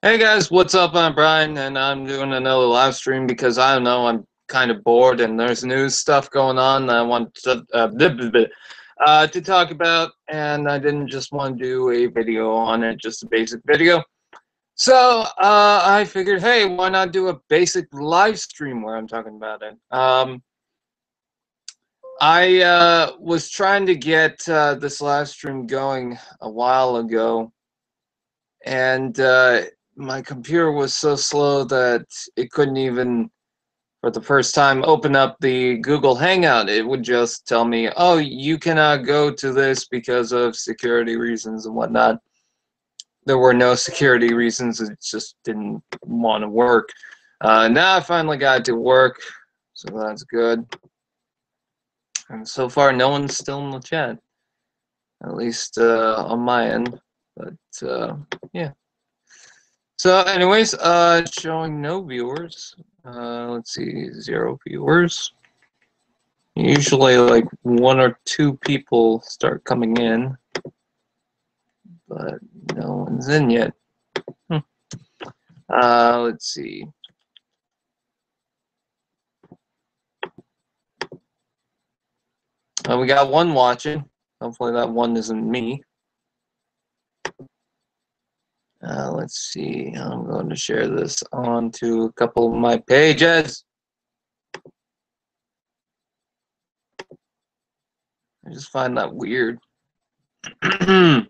Hey guys, what's up? I'm Brian, and I'm doing another live stream because I don't know, I'm kind of bored and there's news stuff going on that I want to talk about, and I didn't just want to do a video on it, just a basic video. So I figured, hey, why not do a basic live stream where I'm talking about it? I was trying to get this live stream going a while ago, and my computer was so slow that it couldn't even, for the first time, open up the Google Hangout. It would just tell me, oh, you cannot go to this because of security reasons and whatnot. There were no security reasons, it just didn't want to work. Now I finally got it to work, so that's good. And so far, no one's still in the chat, at least on my end. But yeah. So anyways, showing no viewers. Let's see, 0 viewers. Usually like 1 or 2 people start coming in, but no one's in yet. Let's see. We got 1 watching. Hopefully that 1 isn't me. Let's see. I'm going to share this onto a couple of my pages. I just find that weird. Oh,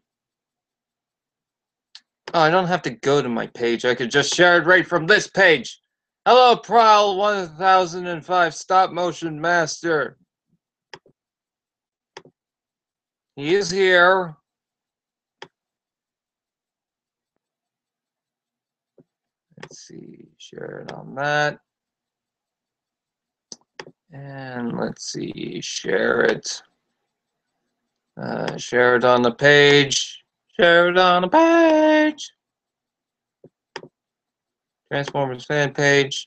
I don't have to go to my page. I could just share it right from this page. Hello, Prowl 1005 Stop Motion Master. He is here. Let's see, share it on that. And let's see, share it. Share it on the page. Share it on the page. Transformers fan page.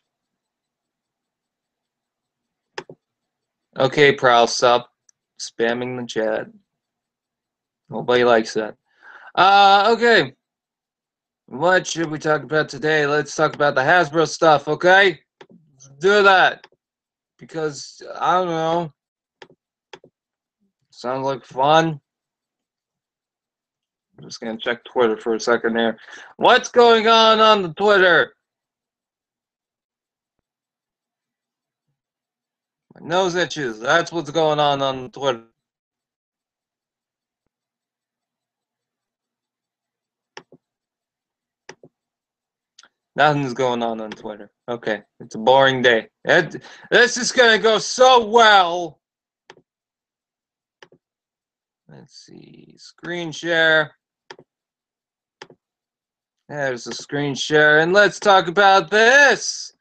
Okay, Prowl, stop spamming the chat. Nobody likes that. Okay. What should we talk about today? Let's talk about the Hasbro stuff, okay? Let's do that. Because, I don't know. Sounds like fun. I'm just going to check Twitter for a second here. What's going on the Twitter? My nose itches. That's what's going on Twitter. Nothing's going on Twitter. Okay, it's a boring day. This is going to go so well. Let's see, screen share. There's a screen share, and let's talk about this.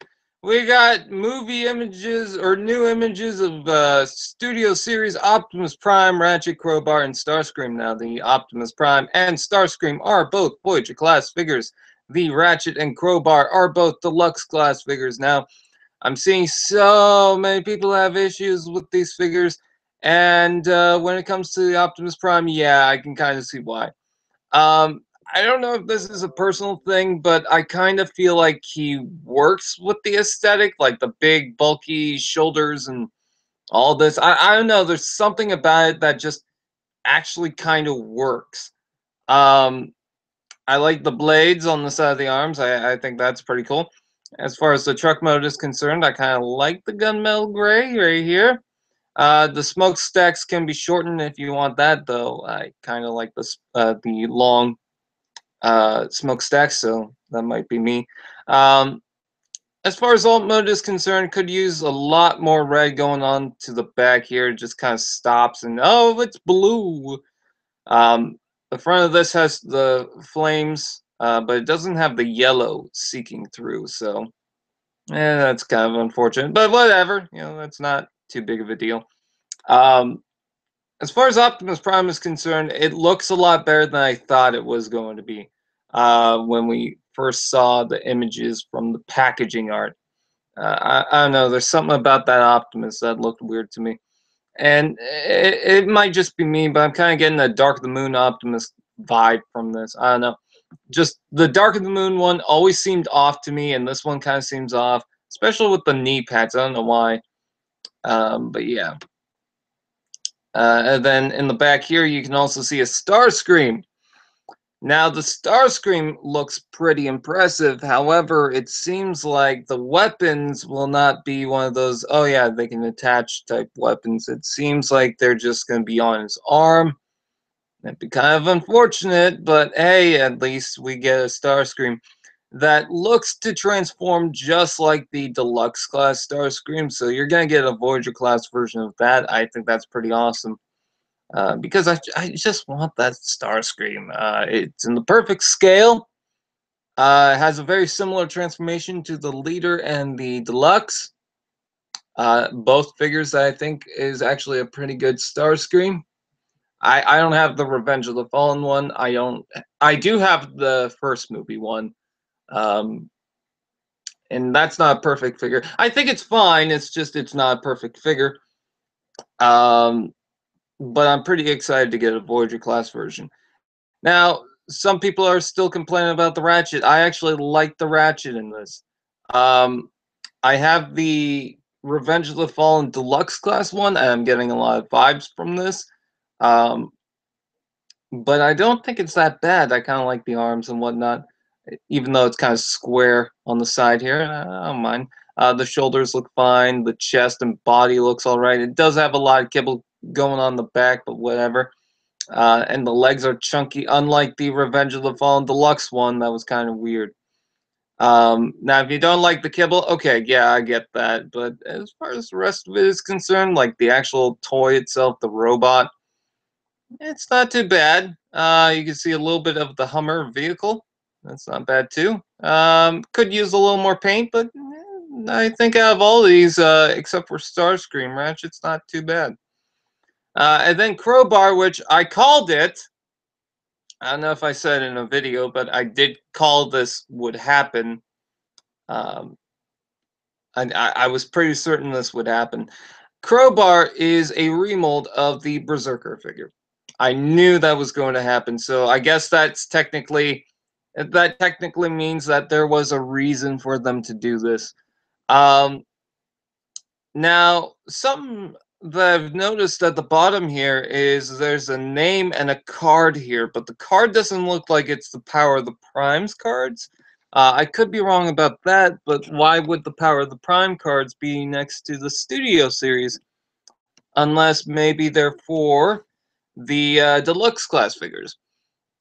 We got movie images, or new images of Studio Series Optimus Prime, Ratchet, Crowbar, and Starscream. Now, the Optimus Prime and Starscream are both Voyager class figures. The Ratchet and Crowbar are both deluxe class figures. Now, I'm seeing so many people have issues with these figures, and when it comes to the Optimus Prime, yeah, I can kind of see why. I don't know if this is a personal thing, but I kind of feel like he works with the aesthetic, like the big, bulky shoulders and all this. I don't know. There's something about it that just actually kind of works. I like the blades on the side of the arms. I think that's pretty cool. As far as the truck mode is concerned, I kind of like the gunmetal gray right here. The smokestacks can be shortened if you want that, though. I kind of like the long smokestacks, so that might be me. As far as alt mode is concerned, could use a lot more red going on to the back here. It just kind of stops and, oh, it's blue. The front of this has the flames, but it doesn't have the yellow seeking through, so that's kind of unfortunate. But whatever, that's not too big of a deal. As far as Optimus Prime is concerned, it looks a lot better than I thought it was going to be when we first saw the images from the packaging art. I don't know, there's something about that Optimus that looked weird to me. And it might just be me, but I'm kind of getting a Dark of the Moon Optimus vibe from this. I don't know. just the Dark of the Moon one always seemed off to me, and this one kind of seems off, especially with the knee pads. I don't know why, but yeah. And then in the back here, you can also see a Starscream. Now, the Starscream looks pretty impressive. However, it seems like the weapons will not be one of those, oh yeah, they can attach type weapons. It seems like they're just going to be on his arm. That'd be kind of unfortunate, but hey, at least we get a Starscream that looks to transform just like the deluxe class Starscream. So you're going to get a Voyager class version of that. I think that's pretty awesome. Because I just want that Starscream. It's in the perfect scale. It has a very similar transformation to the leader and the deluxe. Both figures that I think is actually a pretty good Starscream. I don't have the Revenge of the Fallen one. I do have the first movie one. And that's not a perfect figure. I think it's fine. It's just it's not a perfect figure. But I'm pretty excited to get a Voyager class version. Now, some people are still complaining about the Ratchet. I actually like the Ratchet in this. I have the Revenge of the Fallen Deluxe class one, and I'm getting a lot of vibes from this. But I don't think it's that bad. I kind of like the arms and whatnot, even though it's kind of square on the side here. I don't mind. The shoulders look fine. The chest and body looks all right. It does have a lot of kibble going on the back, but whatever. And the legs are chunky, unlike the Revenge of the Fallen Deluxe one. That was kind of weird. Now, if you don't like the kibble, okay, yeah, I get that. But as far as the rest of it is concerned, like the actual toy itself, the robot, it's not too bad. You can see a little bit of the Hummer vehicle. That's not bad too. Could use a little more paint, but I think out of all these, except for Starscream, Ratchet's not too bad. And then Crowbar, which I called it. I don't know if I said in a video, but I did call this would happen. I was pretty certain this would happen. Crowbar is a remold of the Berserker figure. I knew that was going to happen, so I guess that technically means that there was a reason for them to do this. Now, something that I've noticed at the bottom here is there's a name and a card here, but the card doesn't look like it's the Power of the Primes cards. I could be wrong about that, but why would the Power of the Prime cards be next to the Studio Series? Unless maybe they're for the deluxe class figures.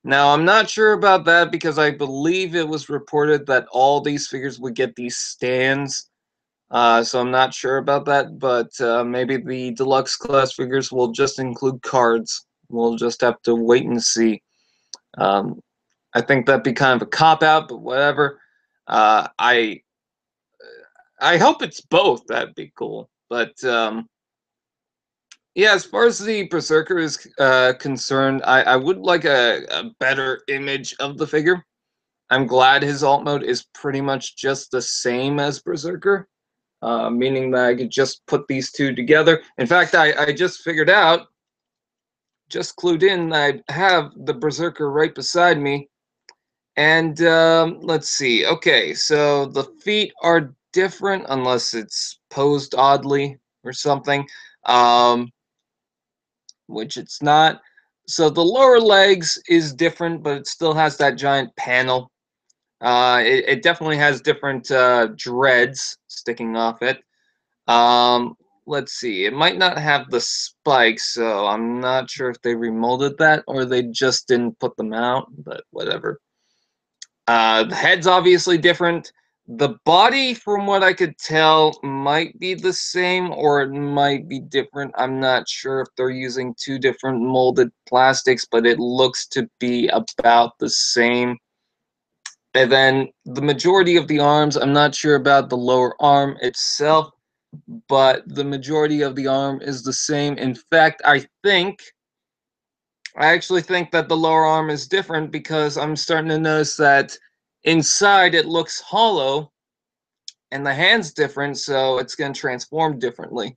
Now, I'm not sure about that because I believe it was reported that all these figures would get these stands. So I'm not sure about that, but maybe the deluxe class figures will just include cards. We'll just have to wait and see. I think that'd be kind of a cop-out, but whatever. I hope it's both. That'd be cool. But yeah, as far as the Berserker is concerned, I would like a better image of the figure. I'm glad his alt mode is pretty much just the same as Berserker. Meaning that I could just put these two together. In fact, I just figured out, just clued in, I have the Berserker right beside me. And let's see. Okay, so the feet are different unless it's posed oddly or something, which it's not. So the lower legs is different, but it still has that giant panel. It definitely has different dreads sticking off it. Let's see. It might not have the spikes, so I'm not sure if they remolded that or they just didn't put them out, but whatever. The head's obviously different. The body, from what I could tell, might be the same or it might be different. I'm not sure if they're using two different molded plastics, but it looks to be about the same. And then the majority of the arms, I'm not sure about the lower arm itself, but the majority of the arm is the same. In fact, I actually think that the lower arm is different because I'm starting to notice that inside it looks hollow and the hand's different, so it's going to transform differently.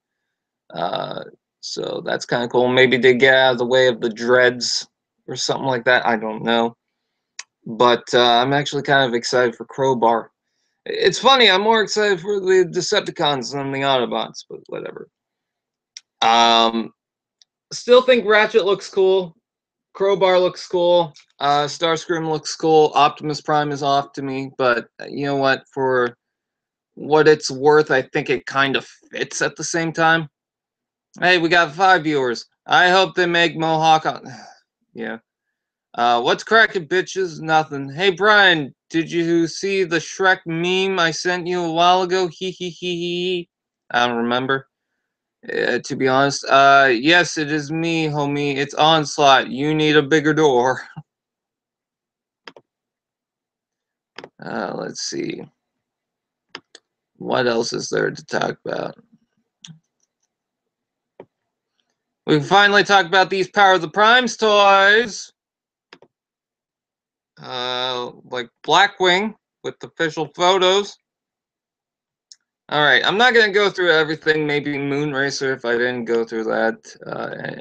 So that's kind of cool. Maybe they get out of the way of the dreads or something like that. I don't know. but I'm actually kind of excited for Crowbar. It's funny, I'm more excited for the Decepticons than the Autobots, but whatever. Um, Still think Ratchet looks cool. Crowbar looks cool. Starscream looks cool. Optimus Prime is off to me, but you know what? For what it's worth, I think it kind of fits at the same time. Hey, we got 5 viewers. I hope they make Mohawk on. Yeah. What's cracking, bitches? Nothing. Hey, Brian, did you see the Shrek meme I sent you a while ago? Hee hee hee hee. I don't remember. To be honest, yes, it is me, homie. It's Onslaught. You need a bigger door. Let's see. What else is there to talk about? We can finally talk about these Power of the Primes toys. Like Blackwing with official photos. Alright, I'm not going to go through everything. Maybe Moonracer if I didn't go through that.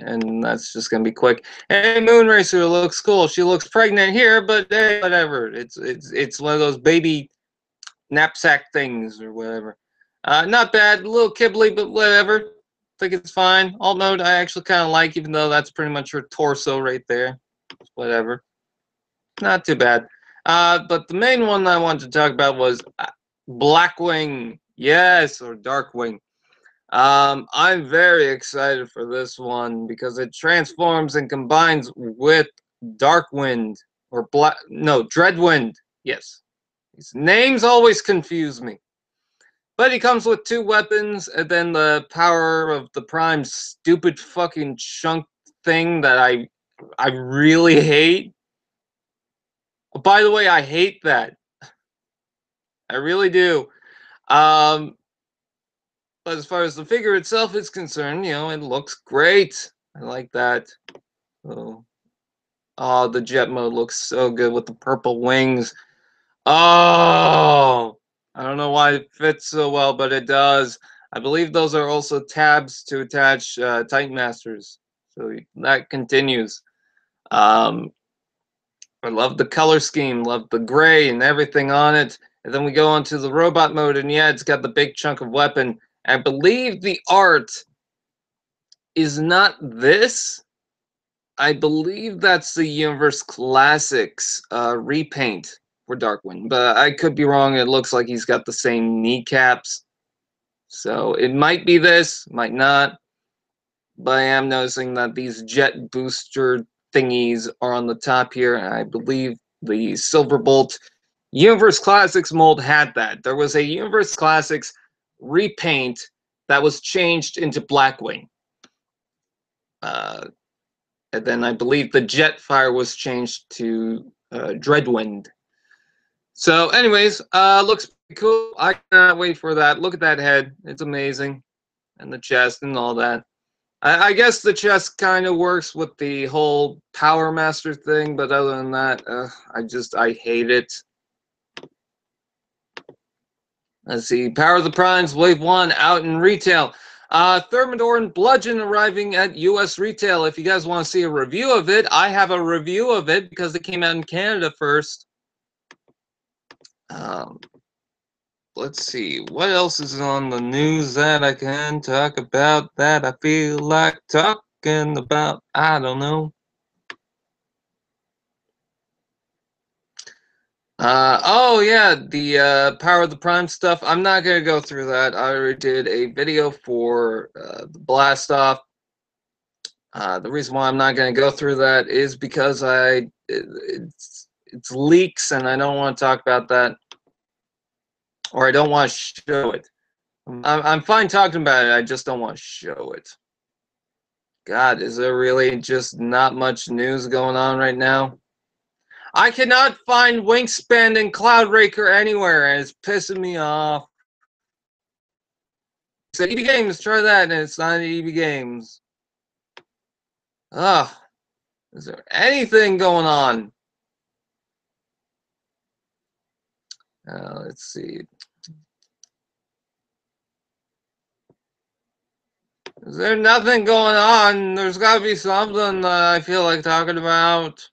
And that's just going to be quick. Hey, Moonracer looks cool. She looks pregnant here, but hey, whatever. It's one of those baby knapsack things or whatever. Not bad. A little kibbly, but whatever. Think it's fine. Alt mode I actually kind of like, even though that's pretty much her torso right there. Whatever. Not too bad. But the main one I wanted to talk about was Blackwing. Yes, or Darkwing. I'm very excited for this one because it transforms and combines with Darkwind or Dreadwind. Yes. These names always confuse me. But he comes with 2 weapons and then the power of the Prime stupid fucking chunk thing that I really hate. By the way, I hate that. I really do. But as far as the figure itself is concerned, you know, it looks great. I like that. Oh, the jet mode looks so good with the purple wings. Oh, I don't know why it fits so well, but it does. I believe those are also tabs to attach Titan Masters. So that continues. I love the color scheme, love the gray and everything on it. And then we go on to the robot mode, and yeah, it's got the big chunk of weapon. I believe the art is not this. I believe that's the Universe Classics repaint for Darkwind, but I could be wrong. It looks like he's got the same kneecaps. So it might be this, might not. But I am noticing that these jet booster thingies are on the top here, and I believe the Silverbolt Universe Classics mold had that. There was a Universe Classics repaint that was changed into Blackwing. And then I believe the Jetfire was changed to Dreadwind. So anyways, looks pretty cool. I cannot wait for that. Look at that head. It's amazing. And the chest and all that. I guess the chest kind of works with the whole Power Master thing, but other than that, I hate it. Let's see. Power of the Primes Wave 1 out in retail. Thermidor and Bludgeon arriving at US retail. If you guys want to see a review of it, I have a review of it because it came out in Canada first. Let's see. What else is on the news that I can talk about that I feel like talking about? I don't know. Oh yeah, the Power of the Prime stuff. I'm not gonna go through that. I already did a video for the Blast Off. The reason why I'm not gonna go through that is because it's leaks and I don't want to talk about that, or I don't want to show it. I'm fine talking about it. I just don't want to show it. God, is there really just not much news going on right now? I cannot find Wingspan and Cloudraker anywhere, and it's pissing me off. It's at EB Games, try that, and it's not at EB Games. Ugh. Is there anything going on? Let's see. Is there nothing going on? There's got to be something that I feel like talking about.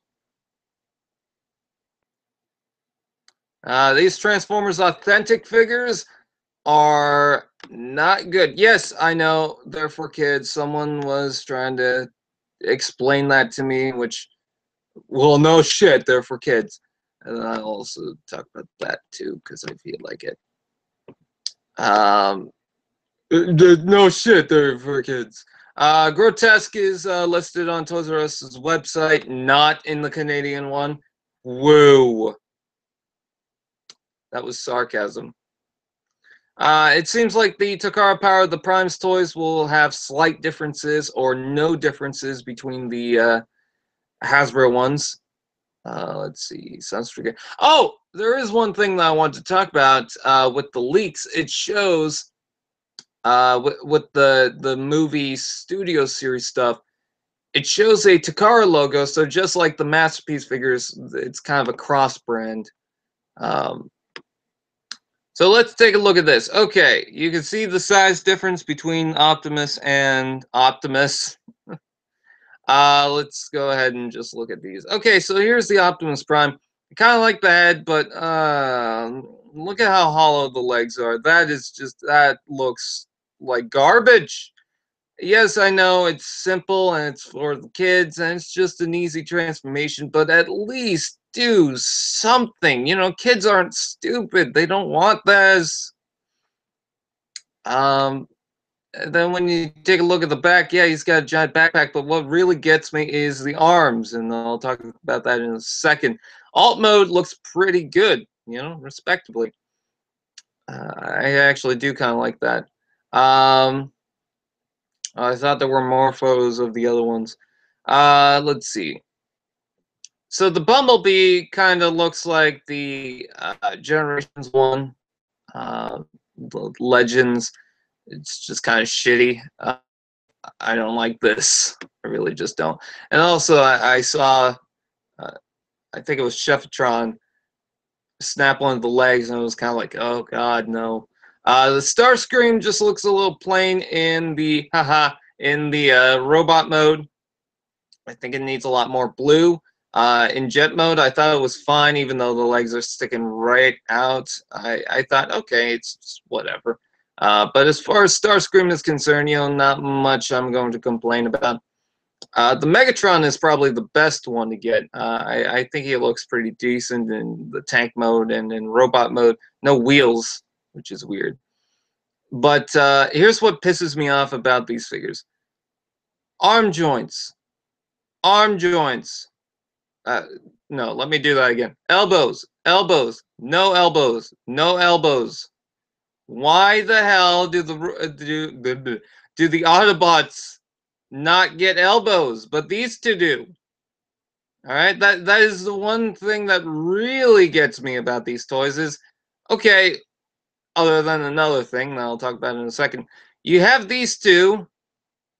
These Transformers Authentic figures are not good. Yes, I know they're for kids. Someone was trying to explain that to me, which, well, no shit, they're for kids. And I'll also talk about that too, because I feel like it. No shit, they're for kids. Grotesque is listed on Toys R Us's website, not in the Canadian one. Woo. That was sarcasm. It seems like the Takara Power of the Prime's toys will have slight differences or no differences between the Hasbro ones. Let's see. Sunstream. Oh, there is one thing that I want to talk about with the leaks. It shows with the movie Studio Series stuff. It shows a Takara logo, so just like the Masterpiece figures, it's kind of a cross brand. So let's take a look at this. Okay, you can see the size difference between Optimus and Optimus. Let's go ahead and just look at these. Okay, so here's the Optimus Prime. I kind of like the head, but look at how hollow the legs are. That looks like garbage. Yes, I know it's simple and it's for the kids and it's just an easy transformation, but at least do something. You know, kids aren't stupid. They don't want this. Then when you take a look at the back, yeah, he's got a giant backpack, but what really gets me is the arms, and I'll talk about that in a second. Alt mode looks pretty good, you know, respectably. I actually do kind of like that. I thought there were more photos of the other ones. Let's see. So the Bumblebee kind of looks like the Generations one, the Legends. It's just kind of shitty. I don't like this. I really just don't. And also, I saw, I think it was Chefatron snap one of the legs, and it was kind of like, oh god, no. The Starscream just looks a little plain in the robot mode. I think it needs a lot more blue. In jet mode, I thought it was fine, even though the legs are sticking right out. I thought, okay, it's whatever. But as far as Starscream is concerned, you know, not much I'm going to complain about. The Megatron is probably the best one to get. I think he looks pretty decent in the tank mode and in robot mode. No wheels, which is weird. But here's what pisses me off about these figures. Arm joints. Arm joints. No, let me do that again. Elbows. Elbows. No elbows. No elbows. Why the hell do the Autobots not get elbows, but these two do? All right, that is the one thing that really gets me about these toys is, okay, other than another thing that I'll talk about in a second, you have these two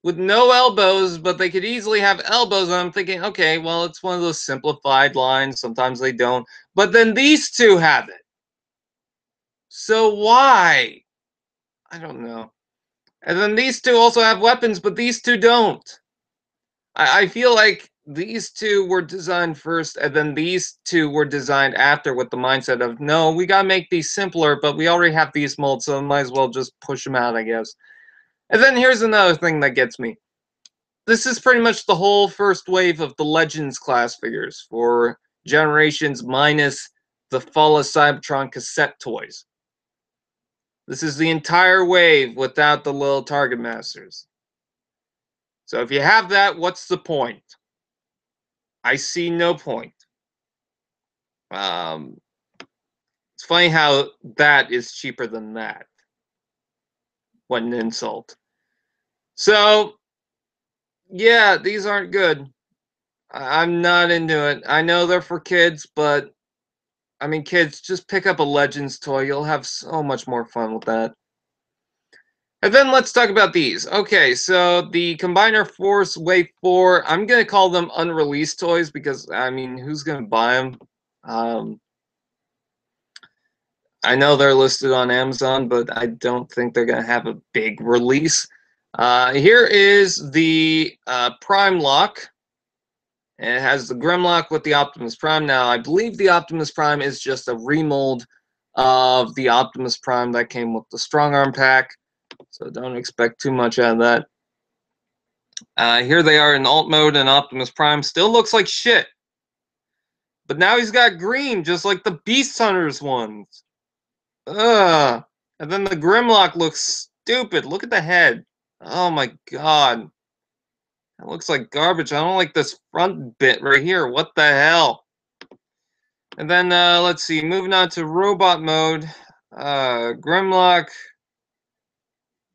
with no elbows, but they could easily have elbows, and I'm thinking, okay, well, it's one of those simplified lines. Sometimes they don't, but then these two have it. So why? I don't know. And then these two also have weapons, but these two don't. I feel like these two were designed first, and then these two were designed after with the mindset of, no, we gotta make these simpler, but we already have these molds, so might as well just push them out, I guess. And then here's another thing that gets me. This is pretty much the whole first wave of the Legends class figures for Generations minus the Fall of Cybertron cassette toys. This is the entire wave without the little Target Masters. So if you have that, what's the point? I see no point. It's funny how that is cheaper than that. What an insult. So, yeah, these aren't good. I'm not into it. I know they're for kids, but I mean, kids, just pick up a Legends toy. You'll have so much more fun with that. And then let's talk about these. Okay, so the Combiner Force Wave 4, I'm going to call them unreleased toys because, I mean, who's going to buy them? I know they're listed on Amazon, but I don't think they're going to have a big release. Here is the Prime Lock. And it has the Grimlock with the Optimus Prime. Now, I believe the Optimus Prime is just a remold of the Optimus Prime that came with the Strong Arm pack. So don't expect too much out of that. Here they are in alt mode, and Optimus Prime still looks like shit. But now he's got green, just like the Beast Hunters ones. Ugh. And then the Grimlock looks stupid. Look at the head. Oh my god. That looks like garbage. I don't like this front bit right here. What the hell? And then, let's see. Moving on to robot mode. Grimlock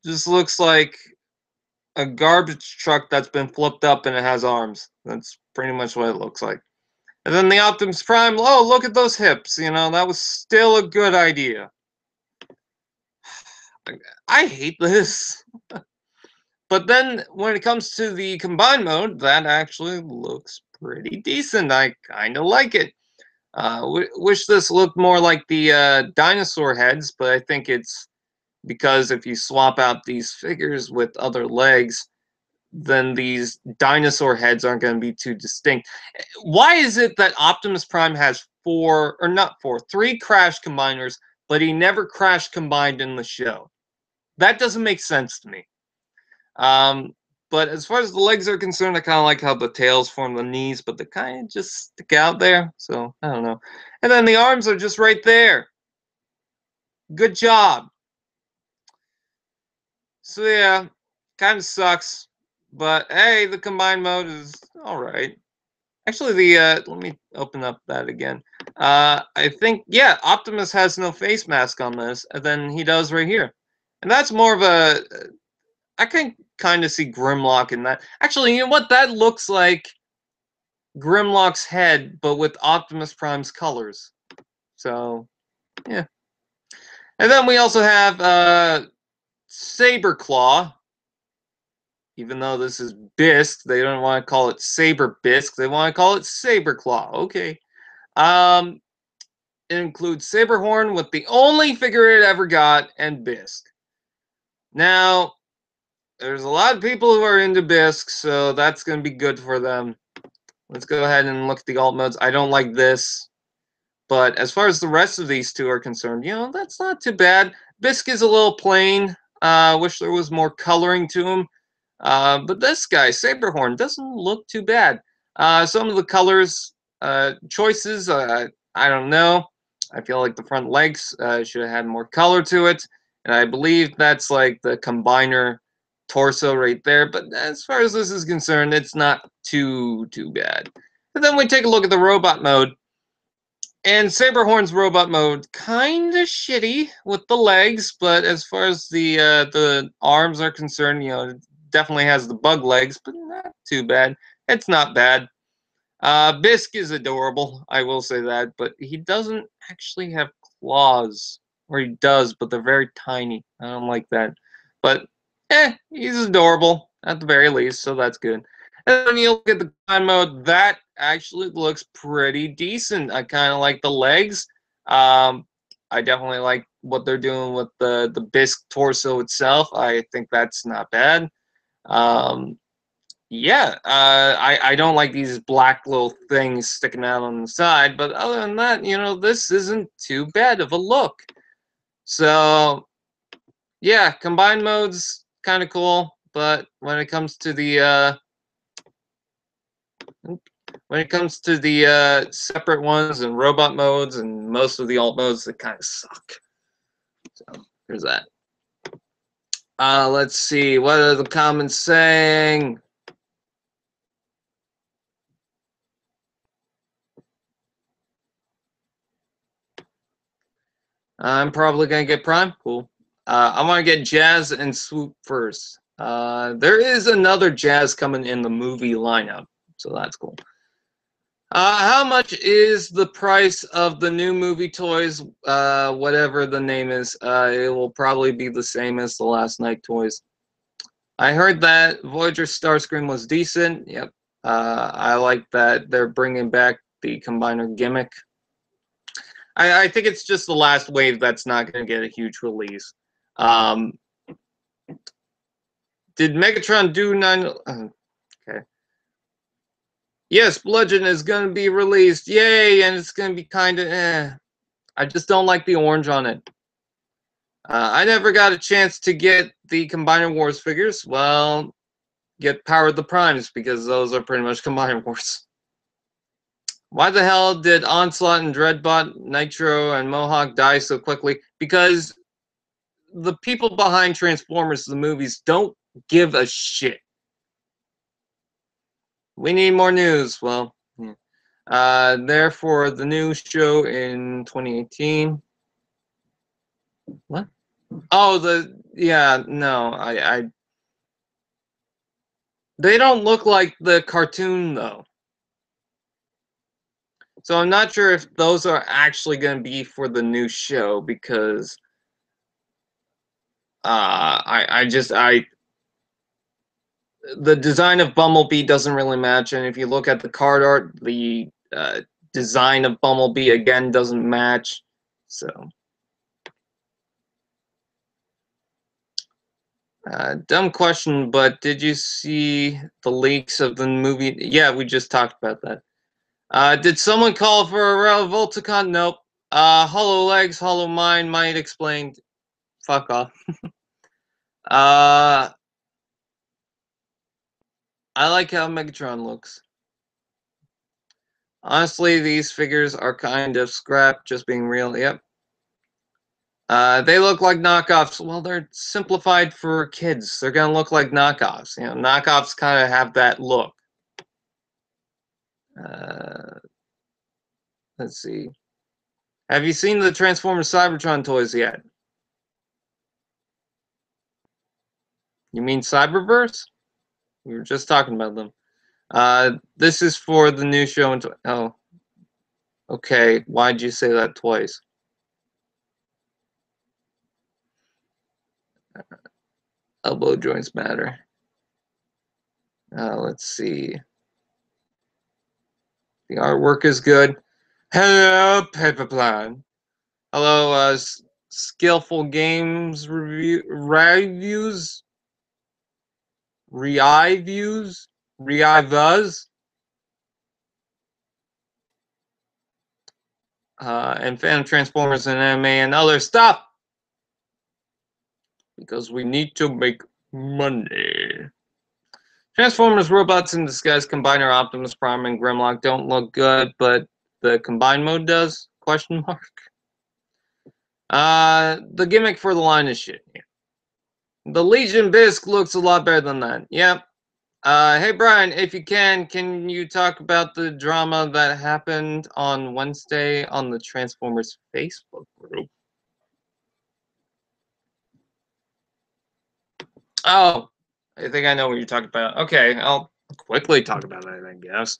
just looks like a garbage truck that's been flipped up and it has arms. That's pretty much what it looks like. And then the Optimus Prime, oh, look at those hips. You know, that was still a good idea. I hate this. But then when it comes to the combined mode, that actually looks pretty decent. I kind of like it. Wish this looked more like the dinosaur heads, but I think it's because if you swap out these figures with other legs, then these dinosaur heads aren't going to be too distinct. Why is it that Optimus Prime has three crash combiners, but he never crash combined in the show? That doesn't make sense to me. But as far as the legs are concerned, I kind of like how the tails form the knees, but they kind of just stick out there. So, I don't know. And then the arms are just right there. Good job. So, yeah, kind of sucks. But, hey, the combined mode is alright. Actually, let me open up that again. I think, yeah, Optimus has no face mask on this, and then he does right here. And that's more of a... I can kind of see Grimlock in that. Actually, you know what? That looks like Grimlock's head, but with Optimus Prime's colors. So, yeah. And then we also have Saberclaw. Even though this is Bisque, they don't want to call it Saber Bisque. They want to call it Saberclaw. Okay. It includes Saberhorn with the only figure it ever got, and Bisque. Now, there's a lot of people who are into Bisque, so that's going to be good for them. Let's go ahead and look at the alt modes. I don't like this. But as far as the rest of these two are concerned, you know, that's not too bad. Bisque is a little plain. Wish there was more coloring to him. But this guy, Saberhorn, doesn't look too bad. Some of the colors choices, I don't know. I feel like the front legs should have had more color to it. And I believe that's like the combiner torso right there. But as far as this is concerned, it's not too bad. And then we take a look at the robot mode. And Saberhorn's robot mode, kind of shitty with the legs, but as far as the arms are concerned, you know, it definitely has the bug legs, but not too bad. It's not bad. Bisque is adorable, I will say that, but he doesn't actually have claws. Or he does, but they're very tiny. I don't like that. But, he's adorable, at the very least, so that's good. And when you look at the combine mode, that actually looks pretty decent. I kind of like the legs. I definitely like what they're doing with the Bisque torso itself. I think that's not bad. Yeah, I don't like these black little things sticking out on the side, but other than that, you know, this isn't too bad of a look. So, yeah, combined mode's kind of cool, but when it comes to the separate ones and robot modes and most of the alt modes, they kind of suck. So there's that. Let's see, what are the comments saying? I'm probably gonna get Prime. Cool. I want to get Jazz and Swoop first. There is another Jazz coming in the movie lineup, so that's cool. How much is the price of the new movie toys? Whatever the name is, it will probably be the same as the Last Night toys. I heard that Voyager Starscream was decent. Yep. I like that they're bringing back the combiner gimmick. I think it's just the last wave that's not going to get a huge release. Did Megatron do 9? Okay. Yes, Bludgeon is going to be released. Yay! And it's going to be kind of I just don't like the orange on it. I never got a chance to get the Combiner Wars figures. Well, get Power of the Primes, because those are pretty much Combiner Wars. Why the hell did Onslaught and Dreadbot, Nitro, and Mohawk die so quickly? Because the people behind Transformers, the movies, don't give a shit. We need more news. Well, yeah. Therefore, the new show in 2018. What? Oh, yeah, no, they don't look like the cartoon, though. So I'm not sure if those are actually going to be for the new show, because the design of Bumblebee doesn't really match, and if you look at the card art, the design of Bumblebee again doesn't match. So, dumb question, but did you see the leaks of the movie? Yeah, we just talked about that. Did someone call for a Revolticon? Nope. Hollow Legs, Hollow Mind might explain. Fuck off. I like how Megatron looks. Honestly, these figures are kind of scrap, just being real. Yep. They look like knockoffs. Well, they're simplified for kids. They're gonna look like knockoffs. You know, knockoffs kind of have that look. Let's see. Have you seen the Transformers Cybertron toys yet? You mean Cyberverse? We were just talking about them. This is for the new show. Oh, okay. Why'd you say that twice? Elbow joints matter. Let's see. The artwork is good. Hello, Paper Plan. Hello, Skillful Games reviews. Re-views. Re-views. And Phantom Transformers and anime and other stuff. Because we need to make money. Transformers Robots in Disguise Combiner Optimus Prime and Grimlock don't look good, but the combined mode does? Question mark. The gimmick for the line is shit. Yeah. The Legion Bisque looks a lot better than that. Yep. Hey Brian, if you can you talk about the drama that happened on Wednesday on the Transformers Facebook group? Oh, I think I know what you're talking about. Okay, I'll quickly talk about it, I guess.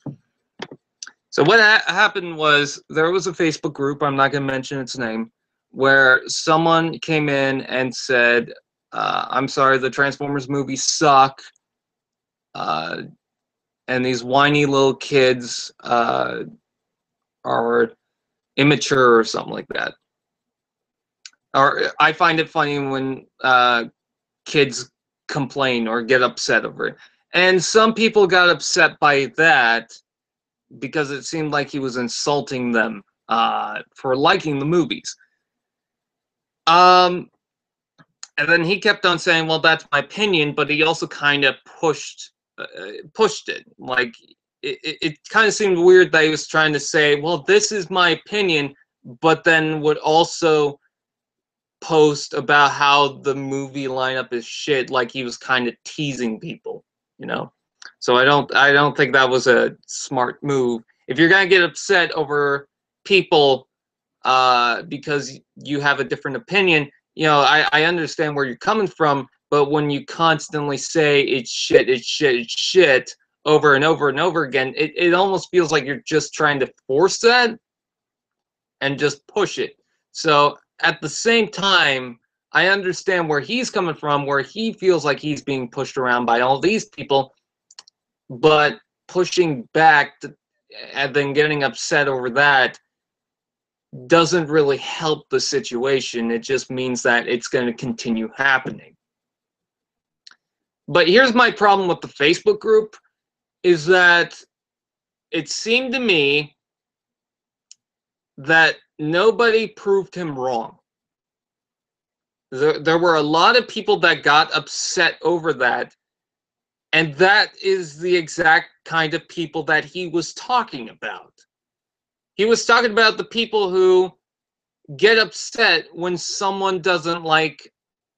So what happened was there was a Facebook group, I'm not going to mention its name, where someone came in and said, I'm sorry, the Transformers movies suck, and these whiny little kids are immature or something like that. Or I find it funny when kids complain or get upset over it. And some people got upset by that because it seemed like he was insulting them for liking the movies. And then he kept on saying, well, that's my opinion, but he also kind of pushed it. Like, it kind of seemed weird that he was trying to say, well, this is my opinion, but then would also post about how the movie lineup is shit, like he was kind of teasing people, you know? So I don't think that was a smart move. If you're gonna get upset over people because you have a different opinion, you know, I understand where you're coming from, but when you constantly say it's shit, it's shit, it's shit over and over and over again, it almost feels like you're just trying to force that and just push it. So at the same time, I understand where he's coming from, where he feels like he's being pushed around by all these people, but pushing back and then getting upset over that doesn't really help the situation. It just means that it's going to continue happening. But here's my problem with the Facebook group, is that it seemed to me that nobody proved him wrong. There were a lot of people that got upset over that, and that is the exact kind of people that he was talking about. He was talking about the people who get upset when someone doesn't like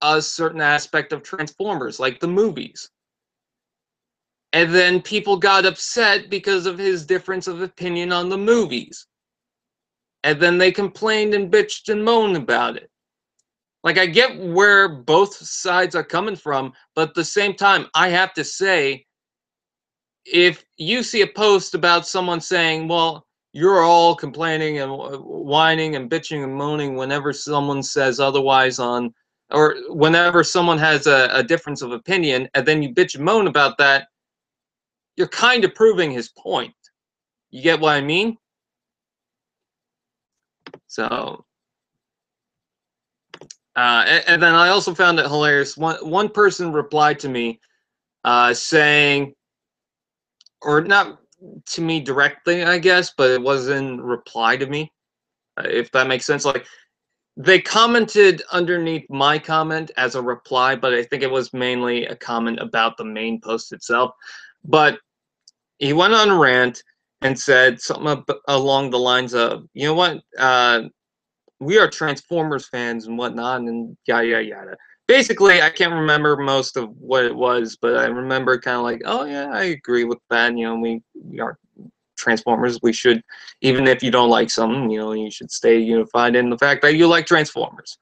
a certain aspect of Transformers, like the movies. And then people got upset because of his difference of opinion on the movies. And then they complained and bitched and moaned about it. Like, I get where both sides are coming from, but at the same time, I have to say, if you see a post about someone saying, well, you're all complaining and whining and bitching and moaning whenever someone says otherwise on, or whenever someone has a difference of opinion, and then you bitch and moan about that, you're kind of proving his point. You get what I mean? So, and then I also found it hilarious. One person replied to me saying, or not to me directly, I guess, but it was in reply to me, if that makes sense. Like, they commented underneath my comment as a reply, but I think it was mainly a comment about the main post itself. But he went on a rant and said something along the lines of, you know what, we are Transformers fans and whatnot, and yada, yada, yada. Basically, I can't remember most of what it was, but I remember kind of like, oh yeah, I agree with that. You know, we are Transformers. We should, even if you don't like something, you know, you should stay unified in the fact that you like Transformers.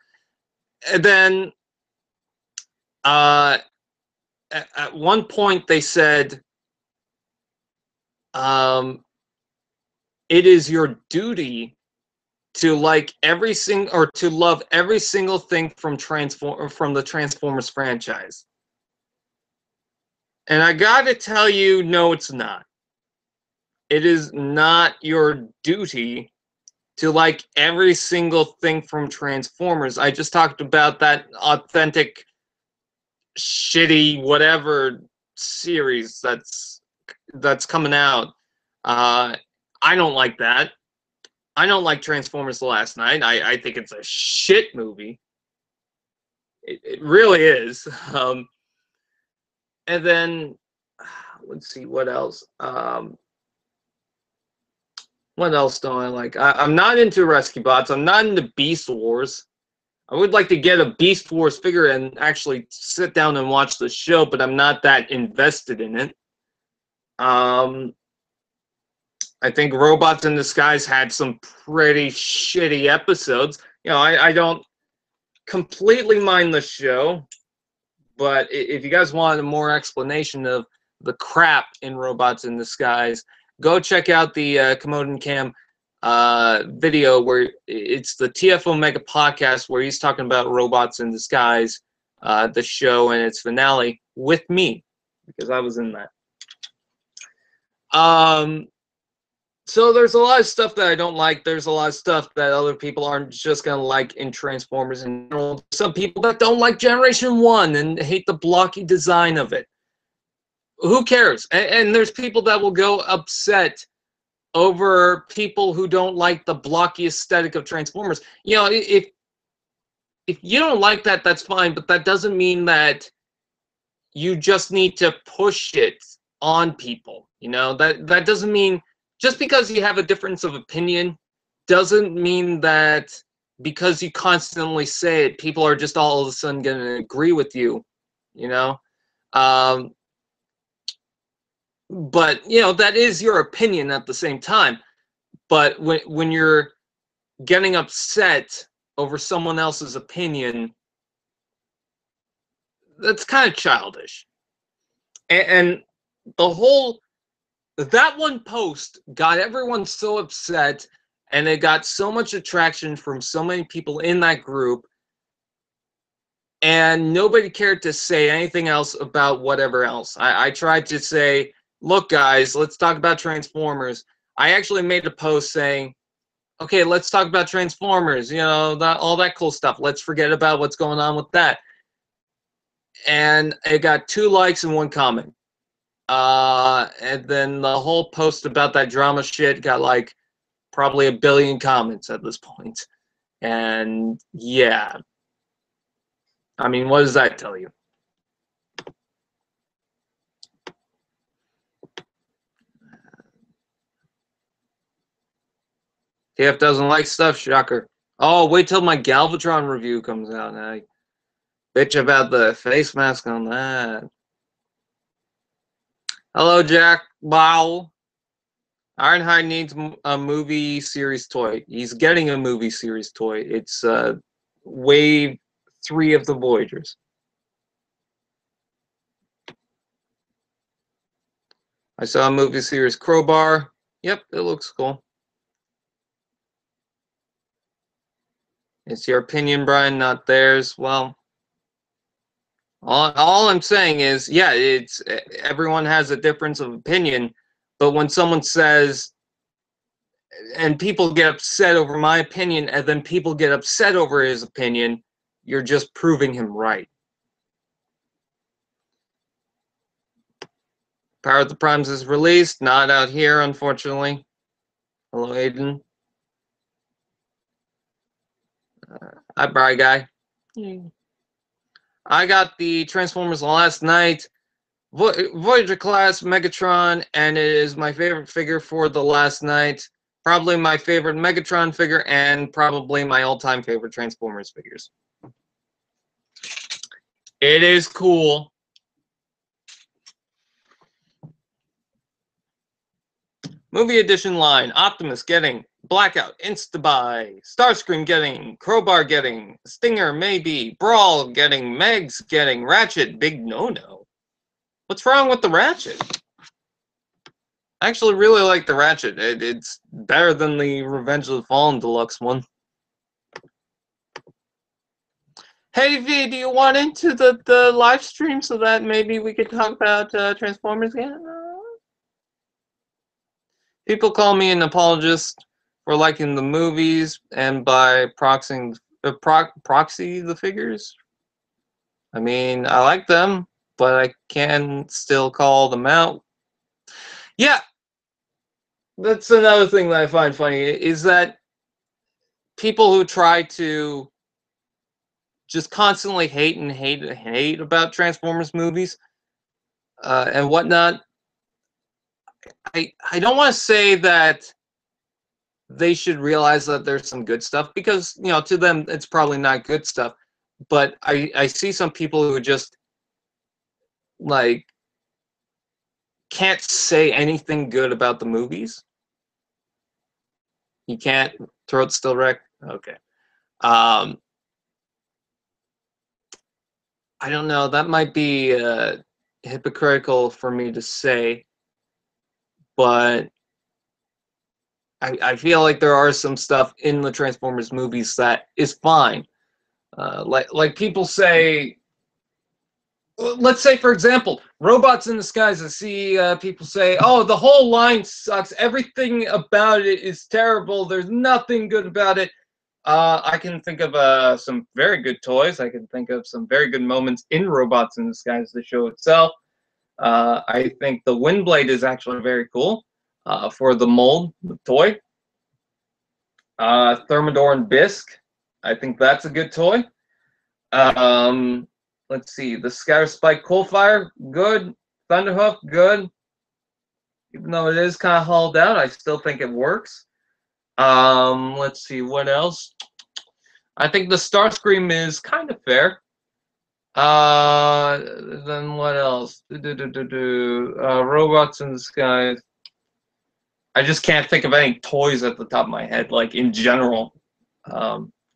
And then, at one point, they said, it is your duty to like every single, or to love every single thing from the Transformers franchise. And I gotta tell you, no, it's not. It is not your duty to like every single thing from Transformers. I just talked about that authentic, shitty, whatever series that's coming out. I don't like that. I don't like Transformers The Last Night. I think it's a shit movie. It really is. And then, let's see, what else? What else don't I like? I'm not into Rescue Bots. I'm not into Beast Wars. I would like to get a Beast Wars figure and actually sit down and watch the show, but I'm not that invested in it. I think Robots in Disguise had some pretty shitty episodes. You know, I don't completely mind the show, but if you guys want a more explanation of the crap in Robots in Disguise, go check out the Commode and Cam video where it's the TF Omega podcast where he's talking about Robots in Disguise, the show and its finale with me, because I was in that. So there's a lot of stuff that I don't like. There's a lot of stuff that other people aren't just going to like in Transformers in general. Some people that don't like Generation 1 and hate the blocky design of it. Who cares? And there's people that will go upset over people who don't like the blocky aesthetic of Transformers. You know, if you don't like that, that's fine, but that doesn't mean that you just need to push it on people. You know, that doesn't mean, just because you have a difference of opinion doesn't mean that because you constantly say it, people are just all of a sudden going to agree with you, you know? But, you know, that is your opinion at the same time. But when you're getting upset over someone else's opinion, that's kind of childish. And the whole... that one post got everyone so upset, and it got so much attraction from so many people in that group, and nobody cared to say anything else about whatever else. I tried to say, look, guys, let's talk about Transformers. I actually made a post saying, okay, let's talk about Transformers, you know, all that cool stuff. Let's forget about what's going on with that. And it got 2 likes and 1 comment. And then the whole post about that drama shit got like probably 1 billion comments at this point. And yeah, I mean, what does that tell you? TF doesn't like stuff, shocker. Oh, wait till my Galvatron review comes out. And I bitch about the face mask on that. Hello, Jack. Wow. Ironhide needs a movie series toy. He's getting a movie series toy. It's Wave 3 of the Voyagers. I saw a movie series Crowbar. Yep, it looks cool. It's your opinion, Brian, not theirs. Well, all I'm saying is, yeah, it's everyone has a difference of opinion, but when someone says, and people get upset over my opinion, and then people get upset over his opinion, you're just proving him right. Power of the Primes is released, not out here, unfortunately. Hello, Aiden. Hi, Bry Guy. I got the Transformers last night. Voyager class Megatron, and it is my favorite figure for the last night. Probably my favorite Megatron figure, and probably my all-time favorite Transformers figures. It is cool. Movie edition line: Optimus getting Blackout, Instabuy, Starscream getting, Crowbar getting, Stinger maybe, Brawl getting, Megs getting, Ratchet, big no-no. What's wrong with the Ratchet? I actually really like the Ratchet. It's better than the Revenge of the Fallen Deluxe one. Hey V, do you want into the live stream so that maybe we could talk about Transformers again? People call me an apologist for liking the movies and by proxy the figures. I mean, I like them, but I can still call them out. Yeah, that's another thing that I find funny, is that people who try to just constantly hate and hate and hate about Transformers movies and whatnot. I don't want to say that they should realize that there's some good stuff, because, you know, to them it's probably not good stuff. But I see some people who just like can't say anything good about the movies. You can't. Throat still wrecked. Okay. I don't know. That might be hypocritical for me to say, but I feel like there are some stuff in the Transformers movies that is fine. Like people say, let's say, for example, Robots in Disguise. I see people say, oh, the whole line sucks. Everything about it is terrible. There's nothing good about it. I can think of some very good toys. I can think of some very good moments in Robots in Disguise, the show itself. I think the Windblade is actually very cool for the mold, the toy. Thermidor and Bisque. I think that's a good toy. Let's see. The Scatter Spike Coalfire, good. Thunderhoof, good. Even though it is kind of hauled out, I still think it works. Let's see. What else? I think the Starscream is kind of fair. Then what else? Robots in the Sky. I just can't think of any toys at the top of my head, like in general.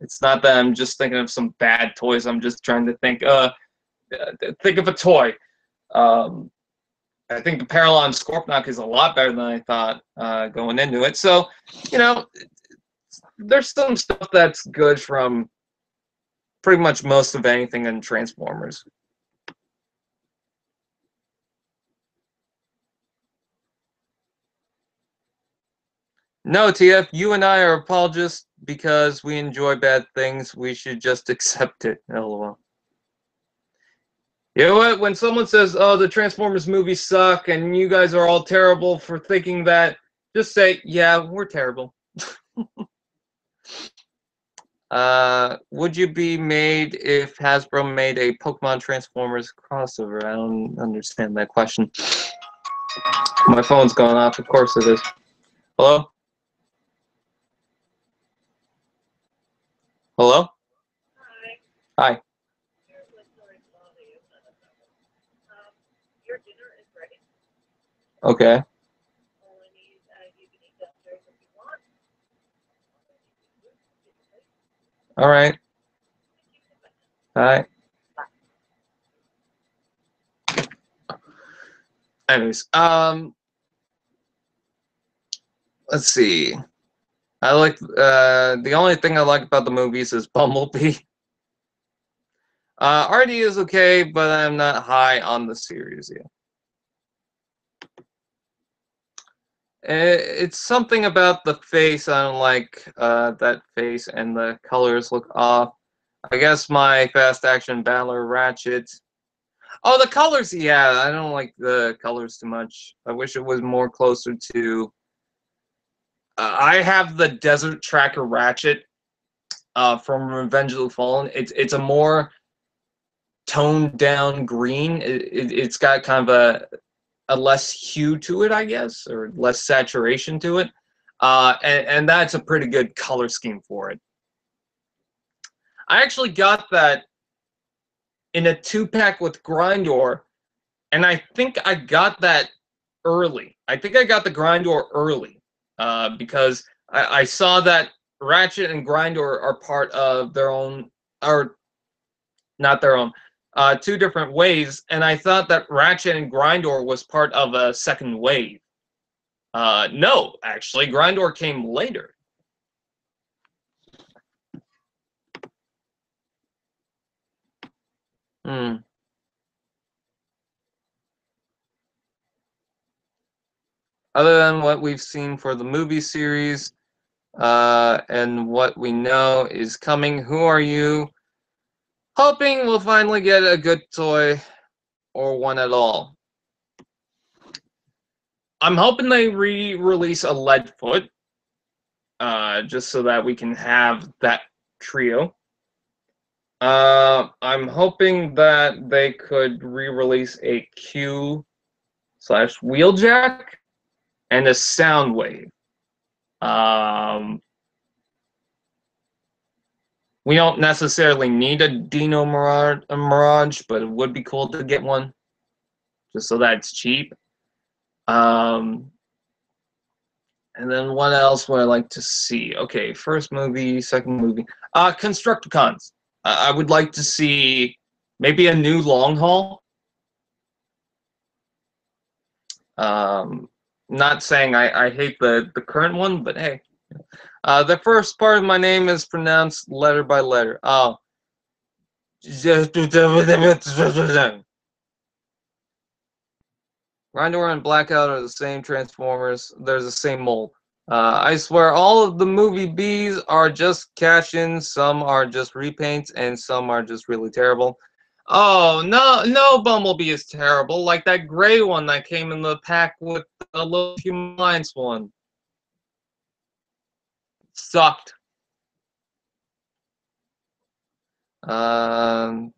It's not that I'm just thinking of some bad toys. I'm just trying to think of a toy. I think the Paralon Scorponok is a lot better than I thought going into it. So, you know, there's some stuff that's good from pretty much most of anything in Transformers. No, TF, you and I are apologists because we enjoy bad things. We should just accept it. LOL. You know what? When someone says, "Oh, the Transformers movies suck," and you guys are all terrible for thinking that, just say, "Yeah, we're terrible." Would you be made if Hasbro made a Pokemon Transformers crossover? I don't understand that question. My phone's going off. Of course it is. Hello? Hello? Hi. Hi. Okay. All right. Hi. Anyways, let's see. I like the only thing I like about the movies is Bumblebee. RD is okay, but I'm not high on the series yet. It's something about the face I don't like. That face and the colors look off. I guess my fast action battler Ratchet. Oh, the colors, yeah, I don't like the colors too much. I wish it was more closer to. I have the Desert Tracker Ratchet from Revenge of the Fallen. It's a more toned down green. It's got kind of a less hue to it, I guess, or less saturation to it. And that's a pretty good color scheme for it. I actually got that in a 2-pack with Grindor, and I think I got that early. I think I got the Grindor early because I saw that Ratchet and Grindor are part of their own, or not their own, two different waves, and I thought that Ratchet and Grindor was part of a second wave. No, actually, Grindor came later. Hmm. Other than what we've seen for the movie series, and what we know is coming, who are you hoping we'll finally get a good toy or one at all? I'm hoping they re-release a Leadfoot, just so that we can have that trio. I'm hoping that they could re-release a Q/Wheeljack and a Soundwave. We don't necessarily need a Dino Mirage, but it would be cool to get one, just so that it's cheap. And then what else would I like to see? Okay, first movie, second movie. Constructicons. I would like to see maybe a new long haul. Not saying I hate the current one, but hey. The first part of my name is pronounced letter by letter. Oh. Grindor and Blackout are the same Transformers. There's the same mold. I swear all of the movie Bs are just cash-ins, some are just repaints, and some are just really terrible. Oh, no Bumblebee is terrible, like that gray one that came in the pack with the little Human Alliance one. Sucked. Let's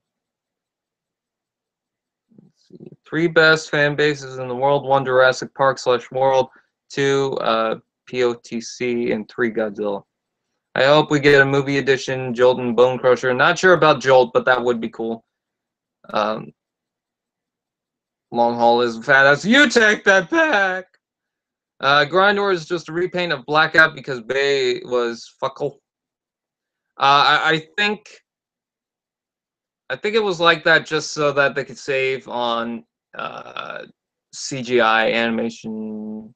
see. 3 best fan bases in the world: 1 Jurassic Park/World, 2 POTC, and 3 Godzilla. I hope we get a movie edition, Jolt and Bone Crusher. Not sure about Jolt, but that would be cool. Long Haul is badass. You take that back! Grindor is just a repaint of Blackout because Bay was fuckle. I think it was like that just so that they could save on CGI animation.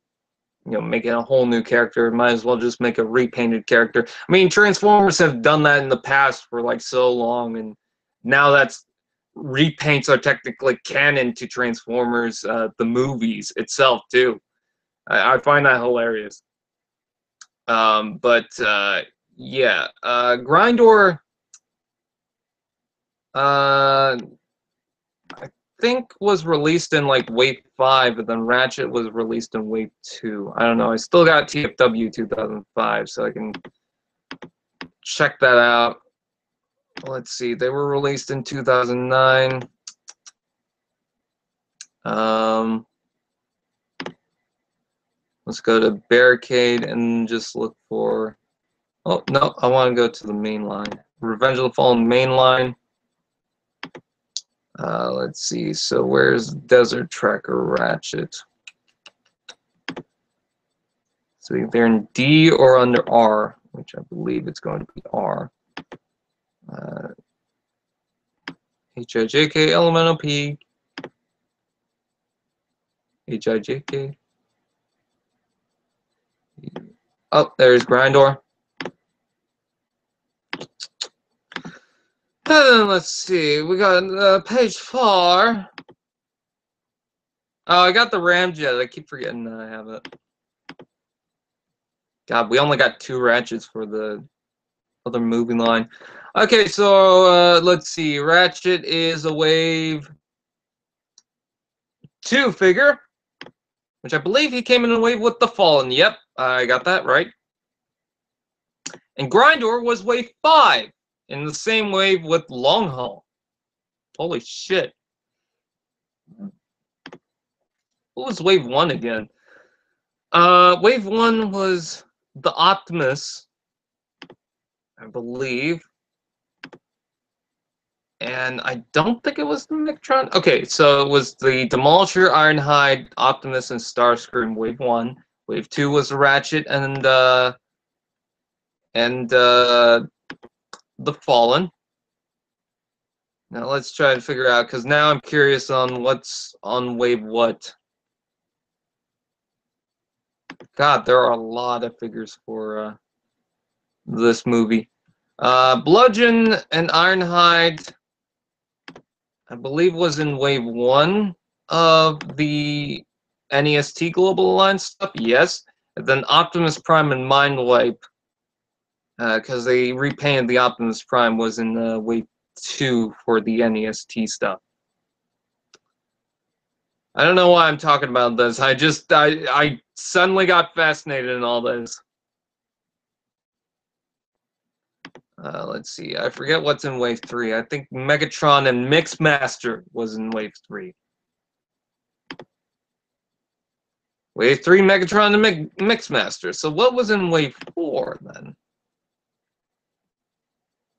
You know, making a whole new character. Might as well just make a repainted character. I mean, Transformers have done that in the past for like so long, and now that's repaints are technically canon to Transformers, the movies itself too. I find that hilarious. But yeah, Grindor. I think was released in like Wave 5, and then Ratchet was released in Wave 2. I don't know. I still got TFW 2005, so I can check that out. Let's see. They were released in 2009. Let's go to Barricade and just look for... Oh, no, I want to go to the main line. Revenge of the Fallen main line. Let's see. So where's Desert Tracker Ratchet? So they're in D or under R, which I believe it's going to be R. H-I-J-K, Elemental P. H-I-J-K. Oh, there's Grindor. And let's see, we got page 4. Oh, I got the Ramjet. I keep forgetting that I have it. God, we only got 2 Ratchets for the other movie line. Okay, so let's see. Ratchet is a Wave 2 figure, which I believe he came in a wave with the Fallen. Yep, I got that right. And Grindor was Wave 5. In the same wave with Long Haul. Holy shit. What was Wave 1 again? Wave 1 was the Optimus, I believe. And I don't think it was the Megatron. Okay, so it was the Demolisher, Ironhide, Optimus, and Starscream, Wave 1. Wave 2 was Ratchet and the Fallen. Now let's try to figure out, because now I'm curious on what's on Wave what. God, there are a lot of figures for this movie. Bludgeon and Ironhide, I believe, was in Wave 1 of the NEST Global Alliance stuff. Yes. And then Optimus Prime and Mindwipe, because they repainted the Optimus Prime, was in Wave 2 for the NEST stuff. I don't know why I'm talking about this. I suddenly got fascinated in all this. Let's see. I forget what's in Wave 3. I think Megatron and Mixmaster was in Wave 3. Wave 3, Megatron and Mixmaster. So what was in Wave 4 then?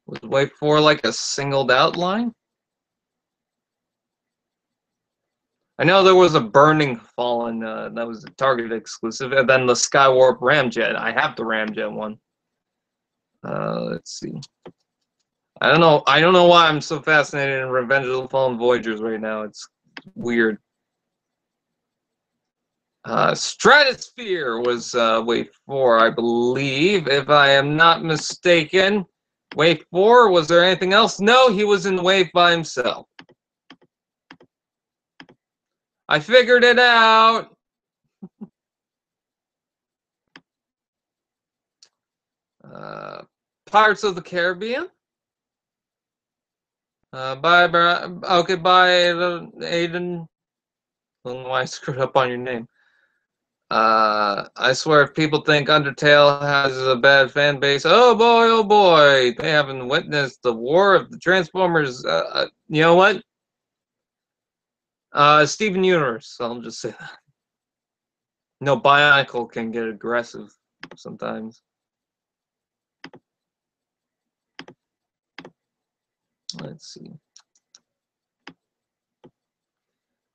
Was Wave 4 like a singled out line? I know there was a Burning Fallen that was a Target exclusive, and then the Skywarp Ramjet. I have the Ramjet one. Let's see. I don't know why I'm so fascinated in Revenge of the Fallen Voyagers right now. It's weird. Stratosphere was Wave 4, I believe, if I am not mistaken. Wave 4, was there anything else? No, he was in Wave by himself. I figured it out. Pirates of the Caribbean. Bye, okay, bye, Aiden. I don't know why I screwed up on your name. I swear, if people think Undertale has a bad fan base, oh boy, they haven't witnessed the war of the Transformers. You know what? Steven Universe, I'll just say that. No, Bionicle can get aggressive sometimes. Let's see.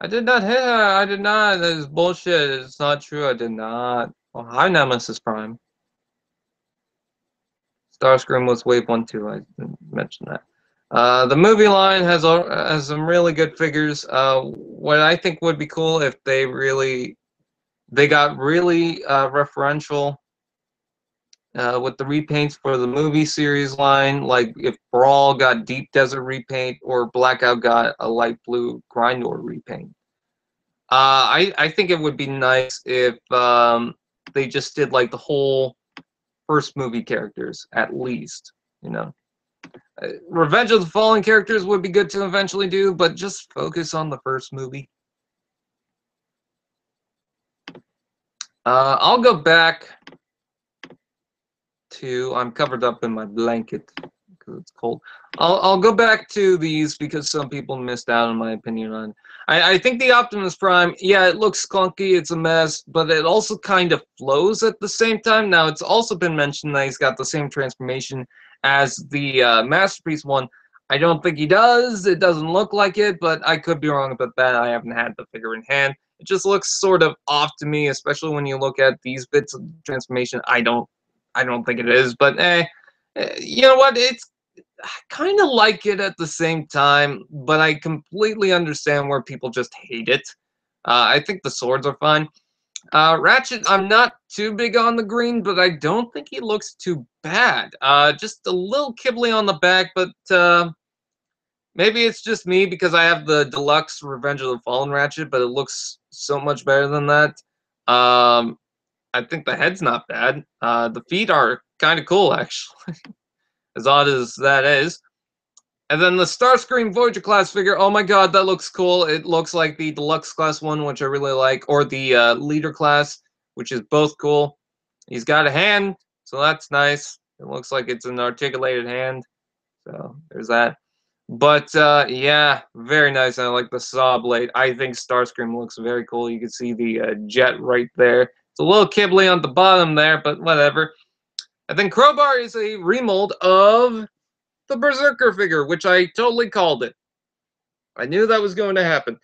I did not hit her. I did not. That is bullshit. It's not true. I did not. Oh, hi, Nemesis Prime. Starscream was Wave 1 too. I didn't mention that. The movie line has some really good figures. What I think would be cool if they got really referential with the repaints for the movie series line, like if Brawl got Deep Desert repaint or Blackout got a light blue Grindor repaint. I think it would be nice if they just did like the whole first movie characters, at least, you know. Revenge of the Fallen characters would be good to eventually do, but just focus on the first movie. I'll go back to... I'm covered up in my blanket because it's cold. I'll go back to these because some people missed out, in my opinion, on... I think the Optimus Prime, yeah, it looks clunky, it's a mess, but it also kind of flows at the same time. Now, it's also been mentioned that he's got the same transformation as the Masterpiece one. I don't think he does. It doesn't look like it, but I could be wrong about that. I haven't had the figure in hand. It just looks sort of off to me, especially when you look at these bits of transformation. I don't think it is, but you know what? I kind of like it at the same time, but I completely understand where people just hate it. I think the swords are fine. Ratchet, I'm not too big on the green, but I don't think he looks too bad. Just a little kibbly on the back, but maybe it's just me because I have the deluxe Revenge of the Fallen Ratchet, but it looks so much better than that. I think the head's not bad. The feet are kind of cool, actually. As odd as that is. And then the Starscream Voyager class figure, oh my god, that looks cool. It looks like the deluxe class one, which I really like, or the leader class, which is both cool. He's got a hand, so that's nice. It looks like it's an articulated hand, so there's that. But yeah, very nice. I like the saw blade. I think Starscream looks very cool. You can see the jet right there. It's a little kibbly on the bottom there, but whatever. And then Crowbar is a remold of the Berserker figure, which I totally called it. I knew that was going to happen.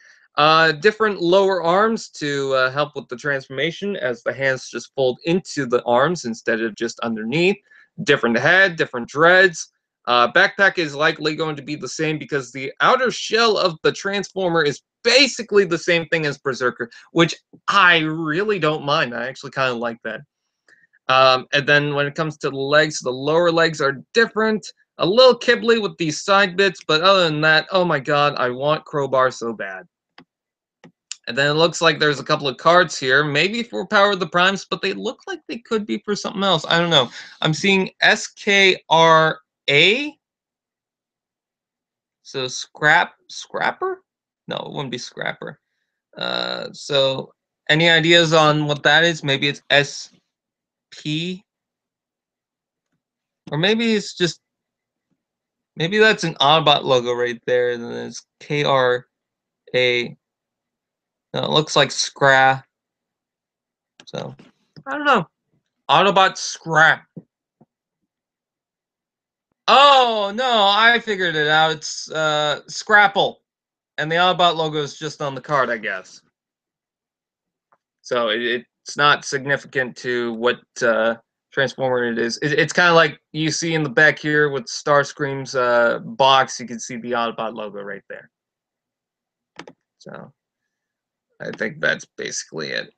Different lower arms to help with the transformation, as the hands just fold into the arms instead of just underneath. Different head, different dreads. Backpack is likely going to be the same because the outer shell of the Transformer is basically the same thing as Berserker, which I really don't mind. I actually kind of like that. And then when it comes to the legs, the lower legs are different. A little kibbly with these side bits, but other than that, oh my god, I want Crowbar so bad. And then it looks like there's a couple of cards here, maybe for Power of the Primes, but they look like they could be for something else. I don't know. I'm seeing SKRA. So Scrapper? No, it wouldn't be Scrapper. So any ideas on what that is? Maybe it's SP? Or maybe it's just... Maybe that's an Autobot logo right there, and then it's KRA. No, it looks like Scrap. So, I don't know. Autobot Scrap. Oh, no, I figured it out. It's Scrapple. And the Autobot logo is just on the card, I guess. So, it's not significant to what Transformer it is. It's kind of like you see in the back here with Starscream's box. You can see the Autobot logo right there. So, I think that's basically it.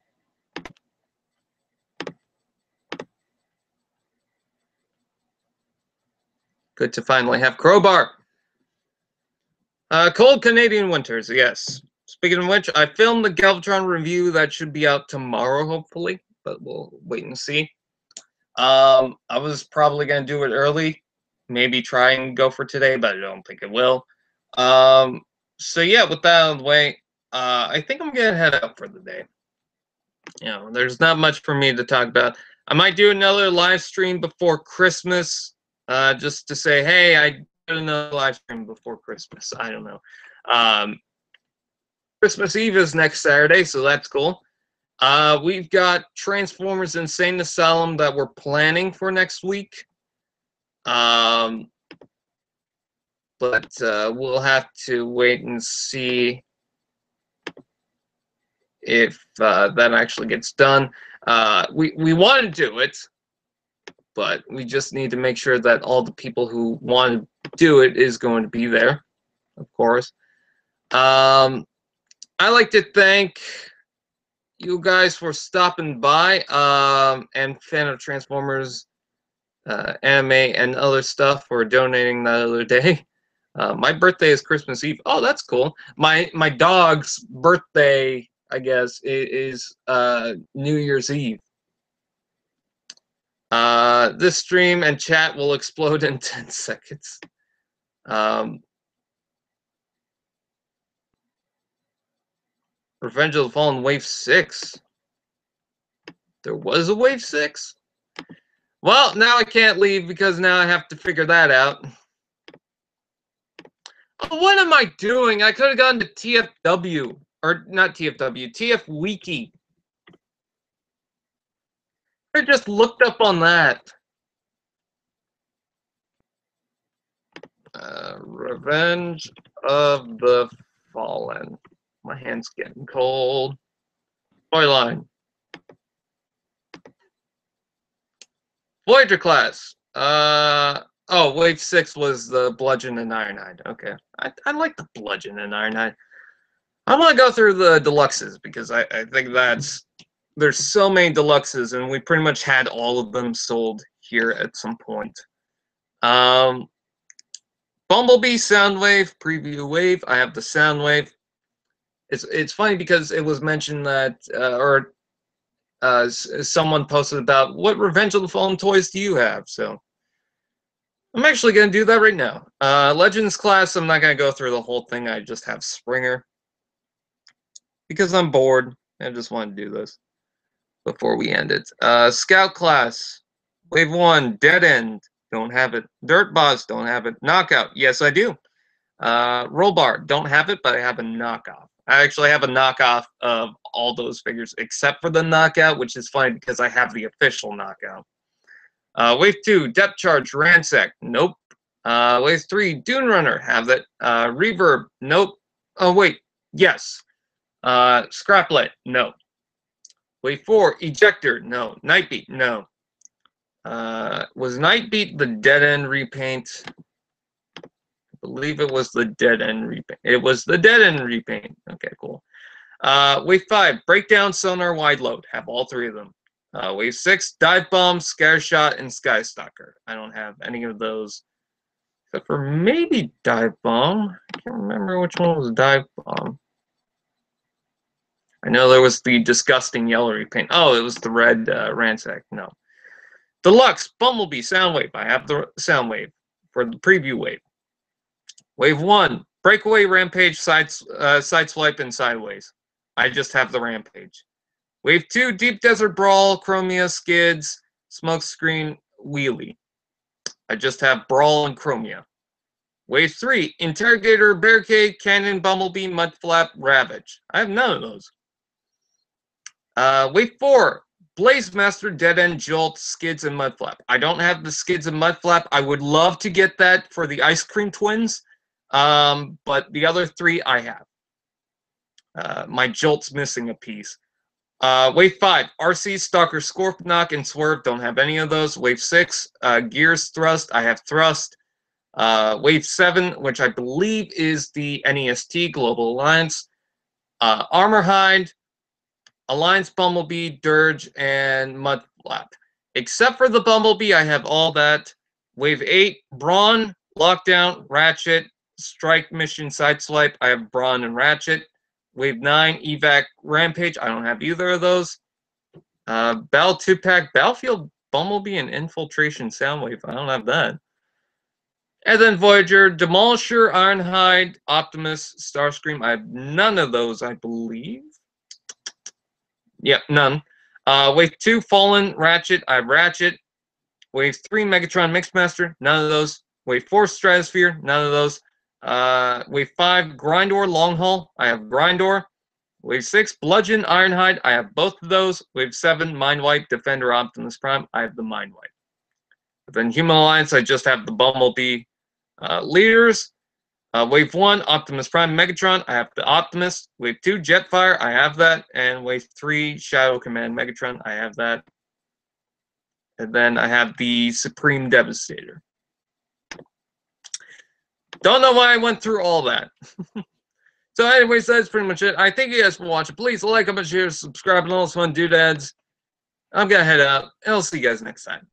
Good to finally have Crowbar. Cold Canadian Winters, yes. Speaking of which, I filmed the Galvatron review. That should be out tomorrow, hopefully. But we'll wait and see. I was probably going to do it early. Maybe try and go for today, but I don't think it will. So yeah, with that out of the way, I think I'm going to head out for the day. You know, there's not much for me to talk about. I might do another live stream before Christmas, just to say, hey, I did another live stream before Christmas. I don't know. Christmas Eve is next Saturday, so that's cool. We've got Transformers Insane Asylum that we're planning for next week. But we'll have to wait and see if that actually gets done. We want to do it, but we just need to make sure that all the people who want to do it is going to be there, of course. I'd like to thank you guys for stopping by, and fan of Transformers, anime, and other stuff for donating the other day. My birthday is Christmas Eve. Oh, that's cool. My dog's birthday, I guess, is New Year's Eve. This stream and chat will explode in 10 seconds. Revenge of the Fallen Wave 6. There was a Wave 6? Well, now I can't leave because now I have to figure that out. Oh, what am I doing? I could have gone to TFW. Or not TFW, TF Wiki. I just looked up on that. Revenge of the Fallen. My hand's getting cold. Toyline. Voyager class. Oh, Wave 6 was the Bludgeon and Ironhide. Okay. I like the Bludgeon and Ironhide. I want to go through the deluxes because I think there's so many deluxes and we pretty much had all of them sold here at some point. Bumblebee Soundwave, preview wave. I have the Soundwave. It's funny because it was mentioned that, someone posted about what Revenge of the Fallen toys do you have? So I'm actually going to do that right now. Legends class, I'm not going to go through the whole thing. I just have Springer because I'm bored. I just want to do this before we end it. Scout class, Wave 1, Dead End, don't have it. Dirt Boss, don't have it. Knockout, yes I do. Rollbar, don't have it, but I have a knockoff. I actually have a knockoff of all those figures except for the knockout, which is funny because I have the official knockout. Wave 2, Depth Charge, Ransack, nope. Wave 3, Dune Runner, have that. Reverb, nope. Oh wait, yes. Scraplet, no. Wave 4, Ejector, no. Nightbeat, no. Was Nightbeat the Dead End repaint? I believe it was the Dead End repaint. It was the Dead End repaint. Okay, cool. Wave 5, Breakdown, Sonar, Wide Load. Have all three of them. Wave 6, Dive Bomb, Scattershot, and Skystalker. I don't have any of those. Except for maybe Dive Bomb. I can't remember which one was Dive Bomb. I know there was the disgusting yellow repaint. Oh, it was the red Ransack. No. Deluxe, Bumblebee, Soundwave. I have the Soundwave for the preview wave. Wave 1, Breakaway, Rampage, Sideswipe, and Sideways. I just have the Rampage. Wave 2, Deep Desert Brawl, Chromia, Skids, Smokescreen, Wheelie. I just have Brawl and Chromia. Wave 3, Interrogator, Barricade, Cannon, Bumblebee, Mudflap, Ravage. I have none of those. Wave 4, Blaze Master, Dead End, Jolt, Skids, and Mudflap. I don't have the Skids and Mudflap. I would love to get that for the Ice Cream Twins, but the other three I have. My Jolt's missing a piece. Wave 5, RC, Stalker, Scorponok, and Swerve. Don't have any of those. Wave 6, Gears, Thrust. I have Thrust. Wave 7, which I believe is the NEST, Global Alliance. Armorhide, Alliance Bumblebee, Dirge, and Mudflap. Except for the Bumblebee, I have all that. Wave 8, Brawn, Lockdown, Ratchet, Strike Mission, Sideswipe. I have Brawn and Ratchet. Wave 9, Evac, Rampage. I don't have either of those. Battle 2-pack, Battlefield, Bumblebee, and Infiltration, Soundwave. I don't have that. And then Voyager, Demolisher, Ironhide, Optimus, Starscream. I have none of those, I believe. Yep, none. Wave 2, Fallen, Ratchet. I have Ratchet. Wave 3, Megatron, Mixmaster. None of those. Wave 4, Stratosphere. None of those. Wave 5, Grindor, Longhaul. I have Grindor. Wave 6, Bludgeon, Ironhide. I have both of those. Wave 7, Mindwipe, Defender, Optimus Prime. I have the Mindwipe. Then Human Alliance, I just have the Bumblebee leaders. Wave 1, Optimus Prime, Megatron. I have the Optimus. Wave 2, Jetfire. I have that. And Wave 3, Shadow Command, Megatron. I have that. And then I have the Supreme Devastator. Don't know why I went through all that. So anyways, that's pretty much it. I thank you guys for watching. Please like, comment, share, subscribe, and all those fun doodads. I'm going to head out, and I'll see you guys next time.